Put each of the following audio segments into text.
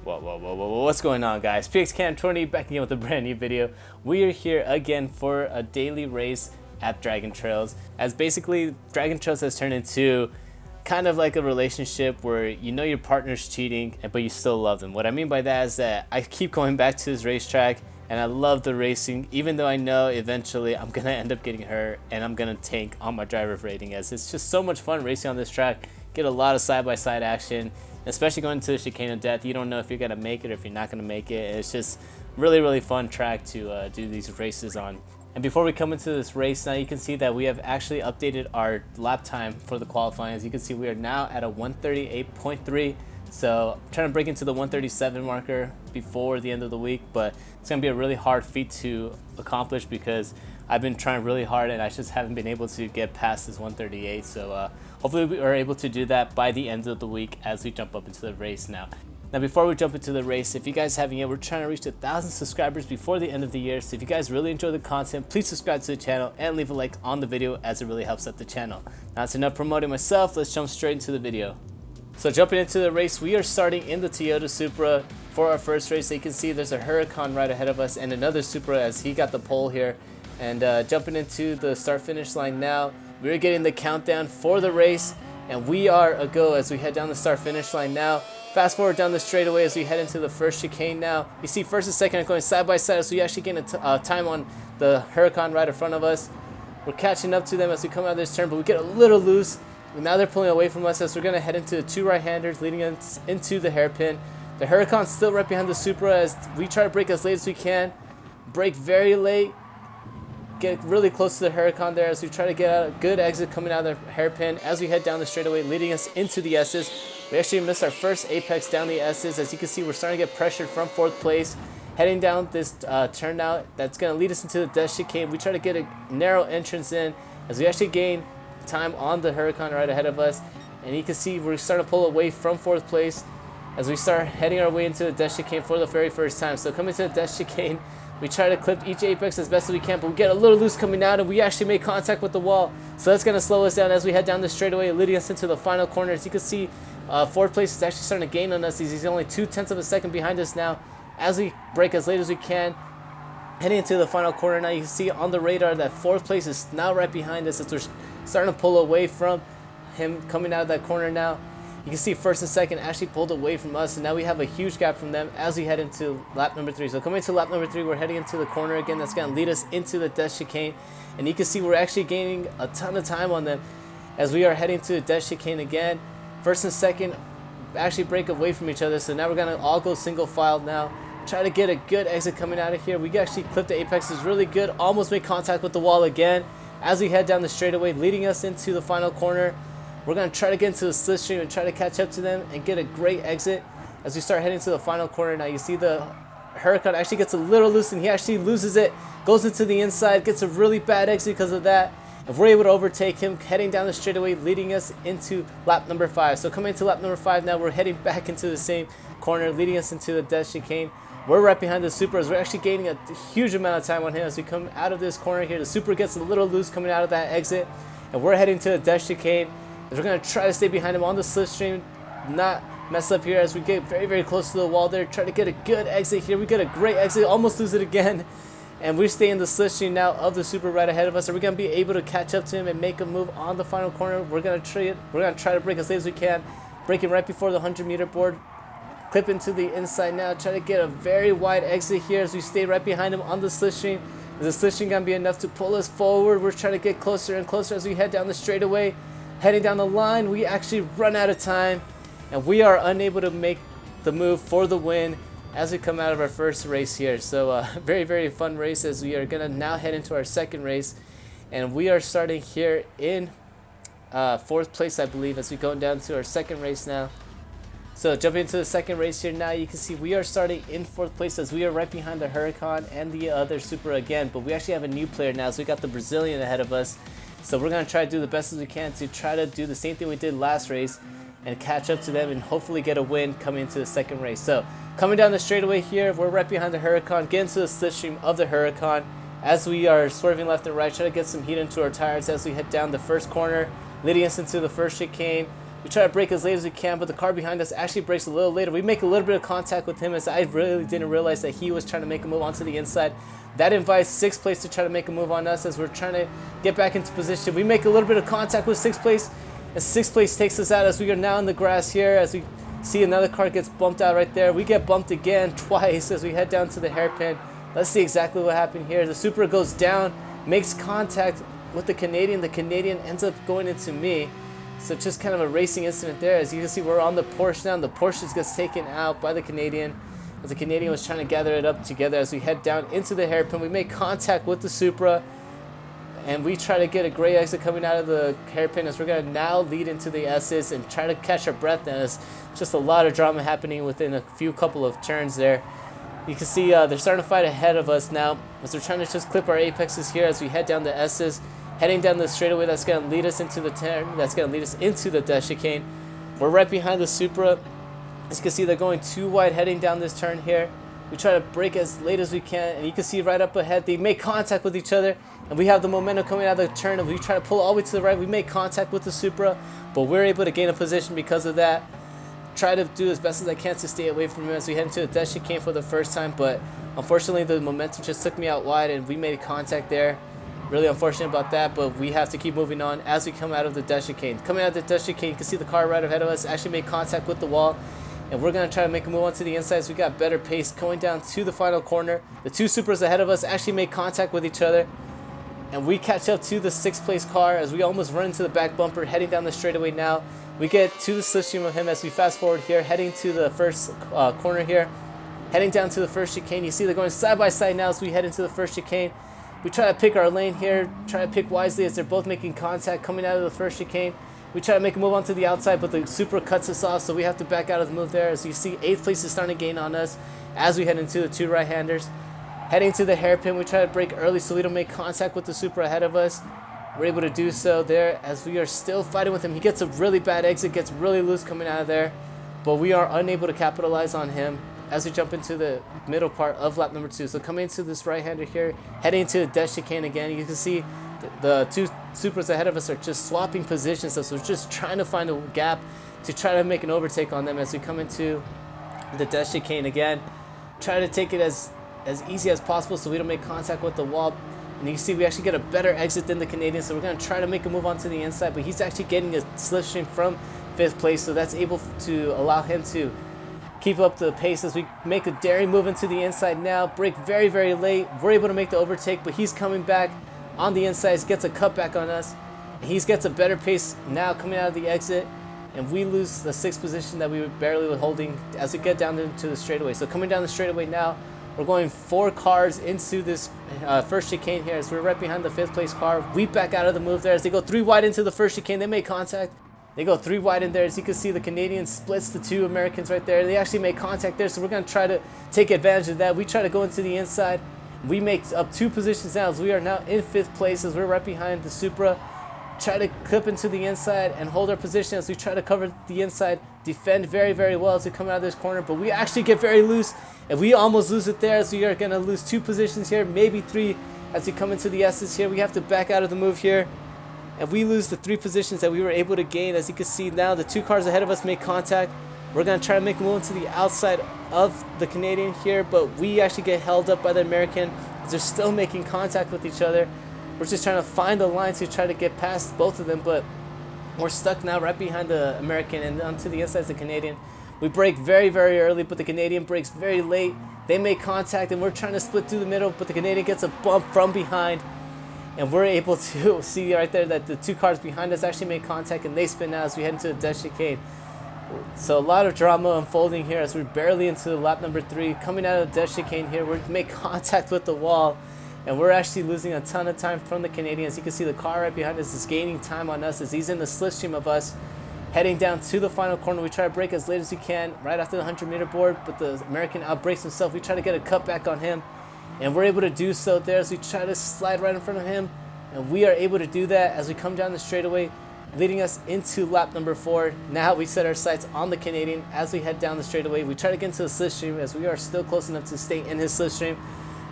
Whoa, what's going on, guys? PXCam20 back again with a brand new video. We are here again for a daily race at Dragon Trails, as basically Dragon Trails has turned into kind of like a relationship where you know your partner's cheating but you still love them. What I mean by that is that I keep going back to this racetrack and I love the racing, even though I know eventually I'm gonna end up getting hurt and I'm gonna tank on my driver rating, as it's just so much fun racing on this track. Get a lot of side-by-side action, especially going to the chicane of death. You don't know if you're gonna make it or if you're not gonna make it. It's just really fun track to do these races on. And before we come into this race, now you can see that we have actually updated our lap time for the qualifying. As you can see, we are now at a 138.3. So I'm trying to break into the 137 marker before the end of the week, but it's gonna be a really hard feat to accomplish because I've been trying really hard and I just haven't been able to get past this 138. So hopefully we are able to do that by the end of the week as we jump up into the race now. Now, before we jump into the race, if you guys haven't yet, we're trying to reach 1,000 subscribers before the end of the year. So if you guys really enjoy the content, please subscribe to the channel and leave a like on the video, as it really helps out the channel. Now, that's enough promoting myself. Let's jump straight into the video. So jumping into the race, we are starting in the Toyota Supra for our first race. So you can see there's a Huracan right ahead of us and another Supra as he got the pole here. And jumping into the start-finish line now, we're getting the countdown for the race. And we are a go as we head down the start-finish line now. Fast forward down the straightaway as we head into the first chicane now. You see first and second are going side by side, so we actually gain a time on the Huracan right in front of us. We're catching up to them as we come out of this turn, but we get a little loose. And now they're pulling away from us as we're going to head into the two right-handers leading us into the hairpin. The Huracan's still right behind the Supra as we try to brake as late as we can. Brake very late. Get really close to the Huracan there as we try to get a good exit coming out of the hairpin as we head down the straightaway, leading us into the S's. We actually missed our first apex down the S's. As you can see, we're starting to get pressured from fourth place. Heading down this turnout that's going to lead us into the death chicane. We try to get a narrow entrance in as we actually gain time on the Huracan right ahead of us. And you can see we're starting to pull away from fourth place as we start heading our way into the death chicane for the very first time. So coming to the death chicane, we try to clip each apex as best as we can, but we get a little loose coming out and we actually make contact with the wall. So that's going to slow us down as we head down the straightaway, leading us into the final corner. As you can see, fourth place is actually starting to gain on us. He's only 0.2 of a second behind us now as we brake as late as we can. Heading into the final corner now, you can see on the radar that fourth place is now right behind us as we're starting to pull away from him coming out of that corner now. You can see first and second actually pulled away from us, and now we have a huge gap from them as we head into lap number 3. So coming into lap number 3, we're heading into the corner again. That's going to lead us into the death chicane, and you can see we're actually gaining a ton of time on them as we are heading to the death chicane again. First and second actually break away from each other, so now we're going to all go single file now. Try to get a good exit coming out of here. We actually clipped the apexes really good, almost made contact with the wall again as we head down the straightaway, leading us into the final corner. We're going to try to get into the slipstream and try to catch up to them and get a great exit as we start heading to the final corner. Now you see the Huracan actually gets a little loose and he actually loses it, goes into the inside, gets a really bad exit because of that. If we're able to overtake him, heading down the straightaway, leading us into lap number 5. So coming into lap number 5 now, we're heading back into the same corner, leading us into the death chicane. We're right behind the Supra as we're actually gaining a huge amount of time on him as we come out of this corner here. The Supra gets a little loose coming out of that exit, and we're heading to the death chicane. We're going to try to stay behind him on the slipstream, not mess up here as we get very close to the wall there. Try to get a good exit here. We get a great exit, almost lose it again. And we stay in the slipstream now of the Supra right ahead of us. Are we going to be able to catch up to him and make a move on the final corner? We're going to try to brake as late as we can. Braking right before the 100-meter board. Clip into the inside now. Try to get a very wide exit here as we stay right behind him on the slipstream. Is the slipstream going to be enough to pull us forward? We're trying to get closer and closer as we head down the straightaway. Heading down the line, we actually run out of time and we are unable to make the move for the win as we come out of our first race here. So very fun race as we are going to now head into our second race, and we are starting here in fourth place, I believe, as we go down to our second race now. So jumping into the second race here now, you can see we are starting in fourth place as we are right behind the Huracan and the other Supra again, but we actually have a new player now, so we got the Brazilian ahead of us. So we're going to try to do the best as we can to try to do the same thing we did last race and catch up to them and hopefully get a win coming into the second race. So coming down the straightaway here, we're right behind the Huracan, get into the slipstream of the Huracan as we are swerving left and right, try to get some heat into our tires as we head down the first corner, leading us into the first chicane. We try to brake as late as we can, but the car behind us actually brakes a little later. We make a little bit of contact with him, as I really didn't realize that he was trying to make a move onto the inside. That invites sixth place to try to make a move on us as we're trying to get back into position. We make a little bit of contact with sixth place, and sixth place takes us out as we are now in the grass here. As we see another car gets bumped out right there. We get bumped again twice as we head down to the hairpin. Let's see exactly what happened here. The Supra goes down, makes contact with the Canadian. The Canadian ends up going into me. So just kind of a racing incident there. As you can see, we're on the Porsche now, and the Porsche just gets taken out by the Canadian, as the Canadian was trying to gather it up together. As we head down into the hairpin, we make contact with the Supra, and we try to get a gray exit coming out of the hairpin, as we're going to now lead into the S's and try to catch our breath. And it's just a lot of drama happening within a couple of turns there. You can see they're starting to fight ahead of us now, as they're trying to just clip our apexes here as we head down the S's. Heading down the straightaway that's going to lead us into the turn, that's going to lead us into the death chicane. We're right behind the Supra. As you can see, they're going too wide heading down this turn here. We try to brake as late as we can, and you can see right up ahead, they make contact with each other, and we have the momentum coming out of the turn, and we try to pull all the way to the right. We make contact with the Supra, but we're able to gain a position because of that. Try to do as best as I can to stay away from him as we head into the death chicane for the first time, but unfortunately the momentum just took me out wide, and we made contact there. Really unfortunate about that, but we have to keep moving on as we come out of the death chicane. Coming out of the death chicane, you can see the car right ahead of us actually made contact with the wall, and we're going to try to make a move onto the inside, so we got better pace going down to the final corner. The two Supras ahead of us actually made contact with each other, and we catch up to the sixth place car as we almost run into the back bumper heading down the straightaway now. We get to the slipstream of him as we fast forward here, heading to the first corner here, heading down to the first chicane. You see they're going side by side now as we head into the first chicane. We try to pick our lane here, try to pick wisely as they're both making contact coming out of the first chicane. We try to make a move onto the outside, but the Supra cuts us off, so we have to back out of the move there. As you see, 8th place is starting to gain on us as we head into the two right-handers. Heading to the hairpin, we try to brake early so we don't make contact with the Supra ahead of us. We're able to do so there as we are still fighting with him. He gets a really bad exit, gets really loose coming out of there, but we are unable to capitalize on him as we jump into the middle part of lap number 2. So coming into this right-hander here, heading into the death chicane again, you can see the two Supras ahead of us are just swapping positions, so we're just trying to find a gap to try to make an overtake on them as we come into the death chicane again. Try to take it as easy as possible so we don't make contact with the wall. And you can see we actually get a better exit than the Canadian, so we're going to try to make a move onto the inside, but he's actually getting a slipstream from 5th place, so that's able to allow him to keep up the pace as we make a daring move into the inside now. Brake very, very late. We're able to make the overtake, but he's coming back on the inside, gets a cutback on us. He gets a better pace now coming out of the exit, and we lose the 6th position that we were barely holding as we get down into the straightaway. So coming down the straightaway now, we're going 4 cars into this first chicane here as we're right behind the 5th place car. We back out of the move there as they go 3 wide into the first chicane. They make contact. They go 3 wide in there. As you can see, the Canadian splits the 2 Americans right there. They actually make contact there, so we're going to try to take advantage of that. We try to go into the inside. We make up 2 positions now as we are now in 5th place as we're right behind the Supra. Try to clip into the inside and hold our position as we try to cover the inside. Defend very, very well as we come out of this corner, but we actually get very loose, and we almost lose it there as we are going to lose 2 positions here, maybe 3 as we come into the S's here. We have to back out of the move here, and we lose the 3 positions that we were able to gain. As you can see now, the 2 cars ahead of us make contact. We're going to try to make a move to the outside of the Canadian here, but we actually get held up by the American as they're still making contact with each other. We're just trying to find a line to try to get past both of them, but we're stuck now right behind the American and onto the inside of the Canadian. We brake very, very early, but the Canadian brakes very late. They make contact, and we're trying to split through the middle, but the Canadian gets a bump from behind. And we're able to see right there that the 2 cars behind us actually make contact, and they spin out as we head into the death chicane. So a lot of drama unfolding here as we're barely into lap number 3. Coming out of the death chicane here, we make contact with the wall, and we're actually losing a ton of time from the Canadians. You can see the car right behind us is gaining time on us as he's in the slipstream of us. Heading down to the final corner, we try to brake as late as we can right after the 100-meter board, but the American outbrakes himself. We try to get a cutback on him, and we're able to do so there as we try to slide right in front of him, and we are able to do that as we come down the straightaway, leading us into lap number 4. Now we set our sights on the Canadian as we head down the straightaway. We try to get into the slipstream as we are still close enough to stay in his slipstream.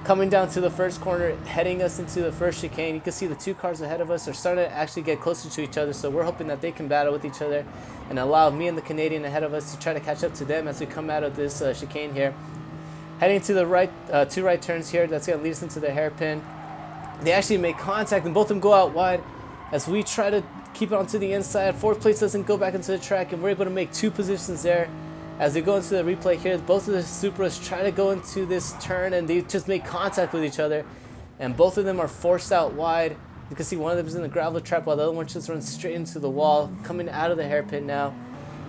coming down to the first corner, heading us into the first chicane. You can see the two cars ahead of us are starting to actually get closer to each other, so we're hoping that they can battle with each other and allow me and the Canadian ahead of us to try to catch up to them as we come out of this chicane here. Heading to the right, two right turns here, that's going to lead us into the hairpin. They actually make contact and both of them go out wide as we try to keep it onto the inside. Fourth place doesn't go back into the track, and we're able to make two positions there. As we go into the replay here, both of the Supras try to go into this turn and they just make contact with each other, and both of them are forced out wide. You can see one of them is in the gravel trap while the other one just runs straight into the wall, coming out of the hairpin now.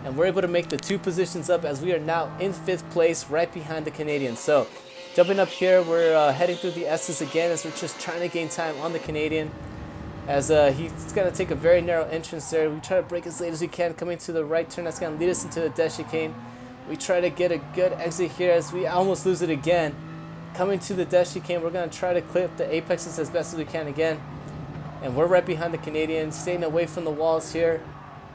And we're able to make the two positions up as we are now in 5th place right behind the Canadian. So jumping up here, we're heading through the S's again as we're just trying to gain time on the Canadian. As he's going to take a very narrow entrance there. We try to break as late as we can, coming to the right turn. That's going to lead us into the death chicane. We try to get a good exit here as we almost lose it again. Coming to the death chicane, we're going to try to clip the apexes as best as we can again. And we're right behind the Canadian, staying away from the walls here.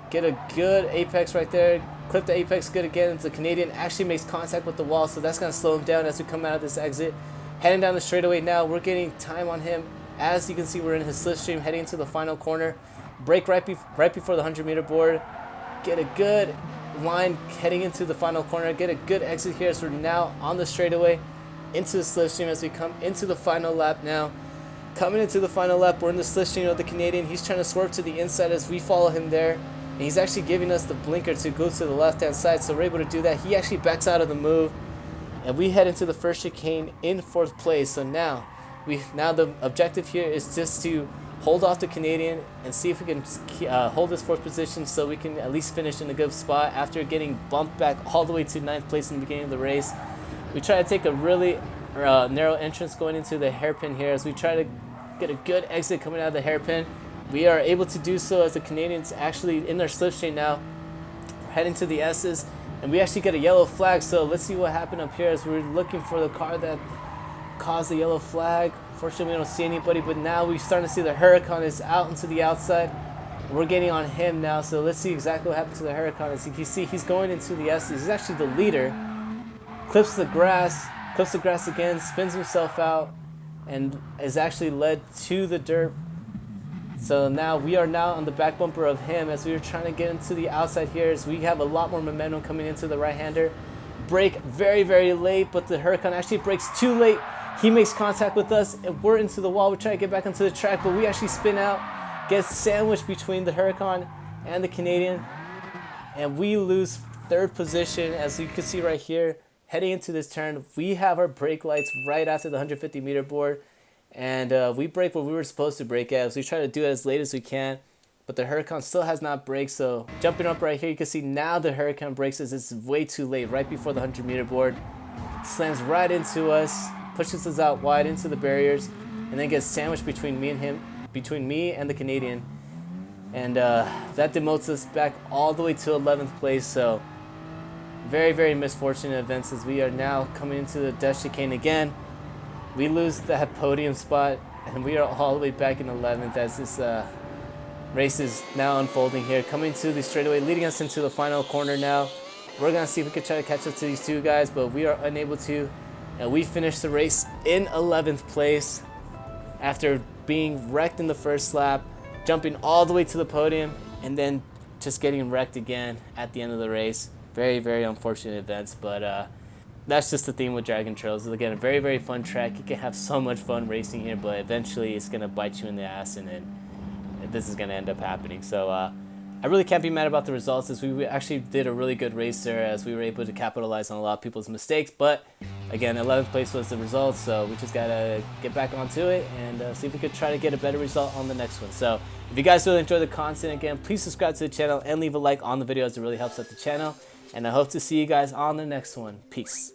Get a good apex right there. Clip the apex good again. The Canadian actually makes contact with the wall, so that's going to slow him down as we come out of this exit. Heading down the straightaway now, we're getting time on him. As you can see, we're in his slipstream heading into the final corner. Brake right before the 100-meter board. Get a good line heading into the final corner. Get a good exit here as we're now on the straightaway into the slipstream as we come into the final lap now. Coming into the final lap, we're in the slipstream of the Canadian. He's trying to swerve to the inside as we follow him there. And he's actually giving us the blinker to go to the left-hand side, so we're able to do that. He actually backs out of the move. And we head into the first chicane in 4th place. So now the objective here is just to hold off the Canadian and see if we can hold this 4th position so we can at least finish in a good spot after getting bumped back all the way to 9th place in the beginning of the race. We try to take a really narrow entrance going into the hairpin here as we try to get a good exit coming out of the hairpin. We are able to do so as the Canadians actually in their slipstream now. We're heading to the S's and we actually get a yellow flag, so let's see what happened up here as we're looking for the car that caused the yellow flag. Fortunately, we don't see anybody, but now we're starting to see the Huracan is out into the outside. We're getting on him now, so let's see exactly what happened to the Huracan. As you can see, he's going into the S's. He's actually the leader. Clips the grass again, spins himself out, and is actually led to the dirt. So now we are now on the back bumper of him as we were trying to get into the outside here as we have a lot more momentum coming into the right-hander. Brake very, very late, but the Huracan actually brakes too late. He makes contact with us and we're into the wall. We try to get back onto the track, but we actually spin out, get sandwiched between the Huracan and the Canadian, and we lose 3rd position. As you can see right here, heading into this turn, we have our brake lights right after the 150-meter board. And we brake what we were supposed to brake at. So we try to do it as late as we can, but the Huracan still has not braked. So jumping up right here, you can see now the Huracan brakes as it's way too late, right before the 100-meter board. Slams right into us, pushes us out wide into the barriers, and then gets sandwiched between me and him, between me and the Canadian. And that demotes us back all the way to 11th place. So very, very misfortunate events as we are now coming into the death chicane again. We lose that podium spot, and we are all the way back in 11th as this race is now unfolding here. Coming to the straightaway, leading us into the final corner now. We're going to see if we can try to catch up to these two guys, but we are unable to. And we finished the race in 11th place after being wrecked in the first lap, jumping all the way to the podium, and then just getting wrecked again at the end of the race. Very, very unfortunate events, but that's just the theme with Dragon Trails. Again, a very, very fun track. You can have so much fun racing here, but eventually it's going to bite you in the ass, and then this is going to end up happening. So I really can't be mad about the results, as we actually did a really good race there, as we were able to capitalize on a lot of people's mistakes. But again, 11th place was the result, so we just got to get back onto it and see if we could try to get a better result on the next one. So if you guys really enjoy the content, again, please subscribe to the channel and leave a like on the video, as it really helps out the channel. And I hope to see you guys on the next one. Peace.